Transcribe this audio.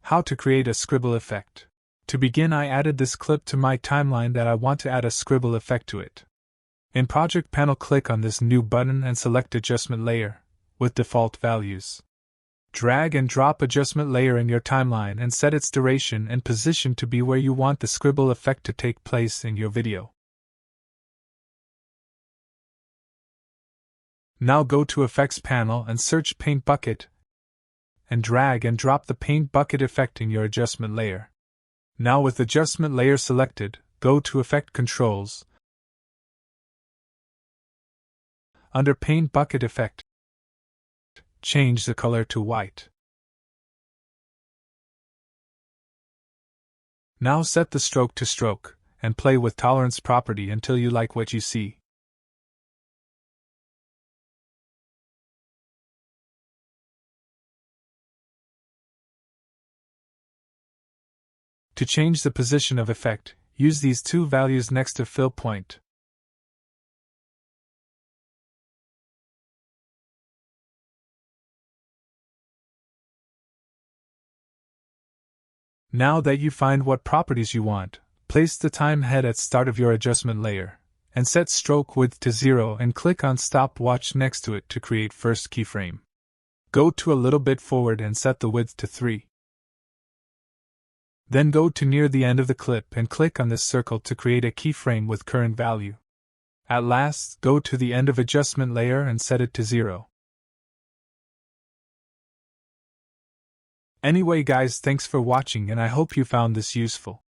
How to create a scribble effect. To begin, I added this clip to my timeline that I want to add a scribble effect to it. In Project Panel, click on this new button and select Adjustment Layer, with default values. Drag and drop adjustment layer in your timeline and set its duration and position to be where you want the scribble effect to take place in your video. Now go to Effects panel and search Paint Bucket, and drag and drop the Paint Bucket effect in your adjustment layer. Now with adjustment layer selected, go to Effect Controls. Under Paint Bucket Effect, change the color to white. Now set the stroke to stroke, and play with tolerance property until you like what you see. To change the position of effect, use these two values next to fill point. Now that you find what properties you want, place the time head at start of your adjustment layer, and set stroke width to 0 and click on stopwatch next to it to create first keyframe. Go to a little bit forward and set the width to 3. Then go to near the end of the clip and click on this circle to create a keyframe with current value. At last, go to the end of adjustment layer and set it to 0. Anyway guys, thanks for watching and I hope you found this useful.